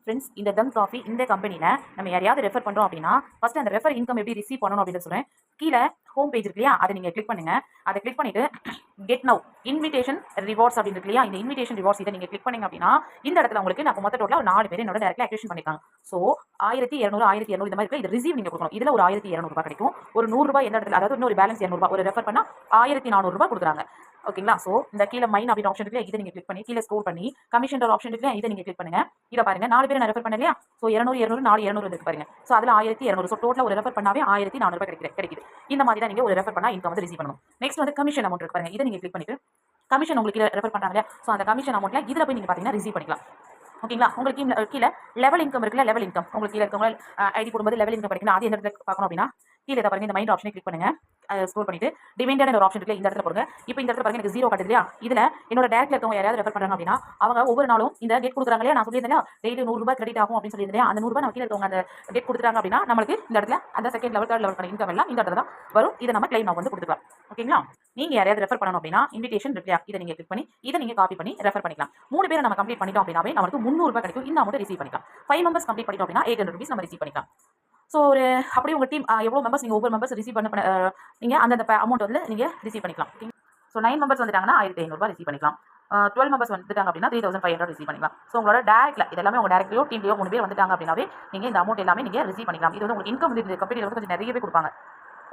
Friends, இந்த தம் coffee இந்த கம்பெனியில் நம்ம யாரையாவது ரெஃபர் பண்ணுறோம் அப்படின்னா ஃபஸ்ட்டு அந்த ரெஃபர் இன்கம் எப்படி ரிசீவ் பண்ணணும் அப்படின்னு சொல்கிறேன். கீழே ஹோம் பேஜ் இருக்கு இல்லையா, அதை நீங்கள் கிளிக் பண்ணுங்கள். அதை கிளிக் பண்ணிவிட்டு கெட் நவ் இன்விடேஷன் ரிவார்ட்ஸ் அப்படின்னு இருக்கு இல்லையா, இந்த இன்விடேஷன் ரிவார்ட்ஸ் இதை நீங்கள் கிளிக் பண்ணிங்க அப்படின்னா இந்த இடத்துல உங்களுக்கு நான் மொத்த டோட்டலாக ஒரு 4 பேர் என்னோட டேரக்ட்லி ஆக்டிவேஷன் பண்ணியிருக்காங்க. ஸோ 1200 இந்த மாதிரி இருக்கு. இது ரிசீவ் நீங்கள் கொடுக்கணும். இதில் ஒரு 1200 கிடைக்கும். ஒரு 100 ரூபாய் எந்த இடத்துல, அதாவது இன்னொரு பேலன்ஸ் 200 ஒரு ரெஃபர் பண்ணால் 1400 கொடுக்குறாங்க. ஓகேங்களா. ஸோ இந்த கீழே மைன் அப்படின்னு ஆப்ஷன் இருக்கு, இதை நீங்கள் கிளிக் பண்ணி கீழே ஸ்க்ரோல் பண்ணி கமிஷன் ஆப்ஷன் இருக்கு, இதை நீங்கள் கிளிக் பண்ணுங்க. இதை பாருங்க, 4 பேர் நான் ரெஃபர் பண்ணலையா. ஸோ 200 4 200 இருக்கு பாருங்க. ஸோ அதில் 1200. ஸோ டோட்டலாக ஒரு ரெஃபர் பண்ணாவே 1400 கிடைக்குது. இந்த மாதிரி தான் நீங்கள் ஒரு ரெஃபர் பண்ணால் இன்கம் வந்து ரிசீவ் பண்ணணும். நெக்ஸ்ட் வந்து கமிஷன் அமௌண்ட் இருக்கு பாருங்க, இதை நீங்கள் கிளிக் பண்ணிட்டு கமிஷன் உங்களுக்கு ரெஃபர் பண்ணுறாங்க. ஸோ அந்த கமிஷன் அமௌண்ட்ல இதில் போய் நீங்கள் பார்த்தீங்கன்னா ரிசீவ் பண்ணிக்கலாம். ஓகேங்களா. உங்களுக்கு கீழே லெவல் இன்கம் இருக்குல்ல, லெவல் இன்கம் உங்களுக்கு கீழே இருக்கவங்க ஐடி போடும்போது லெவல் இன்கம் படிக்கணும். அது எந்த இடத்துல பார்க்கணும் அப்படின்னா கீழே பாருங்க, இந்த மைண்ட் ஆப்ஷனை கிளிக் பண்ணுங்க. ஸ்க்ரோல் பண்ணிட்டு டிவைடட் ஒரு ஆப்ஷன் இருக்கு, இந்த இடத்துல போடுங்க. இப்போ இந்த இடத்துல பாருங்க, எனக்கு 0 காட்டுது இல்லையா. இதுல என்னோட டேரக்ட்ல இருக்கவங்க யாராவது ரெஃபர் பண்றாங்க அப்படின்னா அவங்க ஒவ்வொரு நாளும் இந்த கெட் கொடுக்குறாங்க இல்லையா, நான் சொல்லியிருந்தேன் டெய்லி 100 ரூபாய் கிரெடிட் ஆகும் அப்படின்னு சொல்லியிருந்தேன். அந்த 100 ரூபாய் நம்ம கீழே இருக்கவங்க அந்த கெட் கொடுத்துட்டாங்க அப்படின்னா நம்மளுக்கு இந்த இடத்துல அந்த second level third level income எல்லாம் இந்த இடத்துல தான் வரும். இதை நம்ம கிளைம் வந்து கொடுத்துக்கலாம். ஓகேங்களா. நீங்க யாரையாவது ரெஃபர் பண்ணணும் அப்படின்னா இன்விடேஷன் இருக்கு, இதை நீங்க கிளிக் பண்ணி இதை நீங்க காப்பி பண்ணி ரெஃபர் பண்ணிக்கலாம். 3 பேரை நம்ம கம்ப்ளீட் பண்ணிட்டோம் அப்படின்னாவே நமக்கு 300 ரூபாய் கிடைக்கும். இந்த அமௌண்ட் ரிசீவ் பண்ணிக்கலாம். 5 மெம்பர்ஸ் கம்ப்ளீட் பண்ணிட்டோம் அப்படின்னா 800 rupees நம்ம ரிசீவ் பண்ணிக்கலாம். ஸோ ஒரு அப்படியே உங்கள் டீம் எவ்வளோ மெம்பர்ஸ் நீங்கள் ஒவ்வொரு மெம்பர்ஸ் ரிசீவ் பண்ண நீங்கள் அந்த அமௌண்ட் வந்து நீங்கள் ரிசீவ் பண்ணிக்கலாம். ஸோ 9 மெம்பர்ஸ் வந்துட்டாங்கன்னா 1500 ரிசீவ் பண்ணிக்கலாம். 12 மெம்பர்ஸ் வந்துட்டாங்க அப்படின்னா 3500 ரிசீவ் பண்ணிக்கலாம். ஸோ உங்களோட டேரக்ட்ல இதெல்லாமே உங்கள் டேரக்ட்லையோ டீம்லையோ 3 பேர் வந்துட்டாங்க அப்படின்னாவே நீங்கள் இந்த அமௌண்ட் எல்லாமே நீங்கள் ரிசீவ் பண்ணிக்கலாம். இது வந்து உங்களுக்கு இன்கம் வந்து இந்த கம்பெனியில் வந்து கொஞ்சம் நிறையவே கொடுப்பாங்க.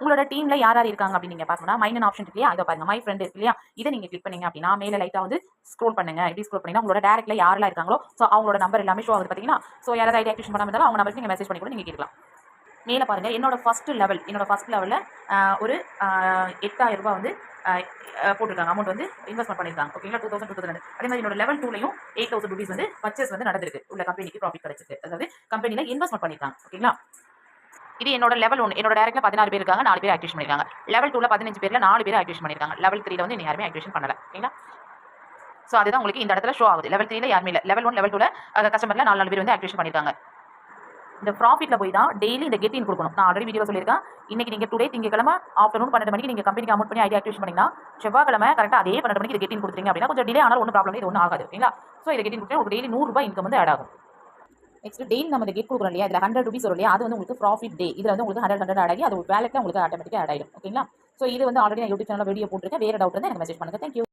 உங்களோட டீம்ல யார் யார் இருக்காங்க அப்படின்னு நீங்க பார்க்கணும்னா மைன் ஆப்ஷன் இருக்கு இல்லையா, இதை பாருங்க, மை ஃப்ரெண்ட் இருக்கு இல்லையா, இதை நீங்க கிளிக் பண்ணீங்க அப்படின்னா மேல லைட்டா வந்து ஸ்க்ரோல் பண்ணுங்க. இப்படி ஸ்க்ரோல் பண்ணீங்கன்னா உங்களோட டேரக்ட்ல யாரெல்லாம் இருக்காங்களோ ஸோ அவங்களோட நம்பர் எல்லாமே ஷோ ஆகுது பாத்தீங்கன்னா. ஸோ யாராவது ஐடி ஆக்டிவேஷன் பண்ணாம இருந்தாலும் அவங்க நம்பருக்கு நீங்க மெசேஜ் பண்ணி கூட நீங்க கேட்கலாம். மேலே பாருங்க, என்னோட ஃபர்ஸ்ட் லெவலில் ஒரு 8000 ரூபாய் வந்து போட்டிருக்காங்க. அமௌண்ட் வந்து இன்வெஸ்ட்மெண்ட் பண்ணியிருக்காங்க. ஓகேங்களா. 2000 அதே மாதிரி என்னோட லெவல் 2லையும் 8000 rupees வந்து பர்ச்சேஸ் வந்து நடந்திருக்கு. உள்ள கம்பெனிக்கு ப்ராஃபிட் கிடைச்சிருக்கு. அதாவது கம்பெனியில் இன்வெஸ்ட்மெண்ட் பண்ணியிருக்காங்க. ஓகேங்களா. இது என்னோட லெவல் 1. என்னோட டேரக்ட்ல 16 பேர் இருக்காங்க, 4 பேர் ஆக்டிவேஷன் பண்ணிருக்காங்க. லெவல் 2ல 15 பேர்ல 4 பேர் ஆக்டிவேஷன் பண்ணிருக்காங்க. லெவல் 3ல வந்து யாருமே ஆக்டிவேஷன் பண்ணல. ஓகேங்களா. சோ அதுதான் உங்களுக்கு இந்த இடத்துல ஷோ ஆகுது. லெவல் 3ல யாருமே இல்ல. லெவல் 1 லெவல் 2ல கஸ்டமர்ல 4 பேர் வந்து ஆக்டிவேஷன் பண்ணிருக்காங்க. இந்த ப்ராஃபிட்ல போய் தான் டெய்லி இந்த கெட் இன் கொடுக்கணும். நான் ஆல்ரெடி வீடியோ சொல்லியிருக்கேன். இன்னைக்கு நீங்க டுடே திங்கக்கிழமை ஆஃப்டர்நூன் 12 மணிக்கு நீங்க கம்பெனிக்கு அமௌண்ட் பண்ணி ஐடி ஆக்டிவேஷன் பண்ணீங்கன்னா செவ்வாய்க்கிழமை கரெக்டா அதே 12 மணிக்கு இது கெட் இன் கொடுத்தீங்க அப்படின்னா கொஞ்சம் டிலே ஆனாலும் ஒன்றும் ப்ராப்ளம் இல்லை, இது ஒன்றும் ஆகாது. ஓகேங்களா. ஸோ இதை கெட் இன் கொடுத்தா உங்களுக்கு டெய்லி 100 ரூபாய் இன்கம் வந்து ஆட் ஆகும். நெக்ஸ்ட் டெய்லி நம்ம இந்த கெட் கொடுக்குறோம் இல்லையா, இதில் 100 rupees வரும் இல்லையா, அது வந்து உங்களுக்கு ப்ராஃபிட் டே. இதில் வந்து உங்களுக்கு 100 ஆட் ஆகி அது வேலெட்டில் உங்களுக்கு ஆட்டோமேட்டிக்காக ஆட் ஆகிடும். ஓகேங்களா. ஸோ இது வந்து ஆல்ரெடி நான் யூடியூப் சேனலில் வீடியோ போட்டிருக்கேன். வேறு டவுட் வந்து எனக்கு மெசேஜ் பண்ணுங்க. தேங்க்யூ.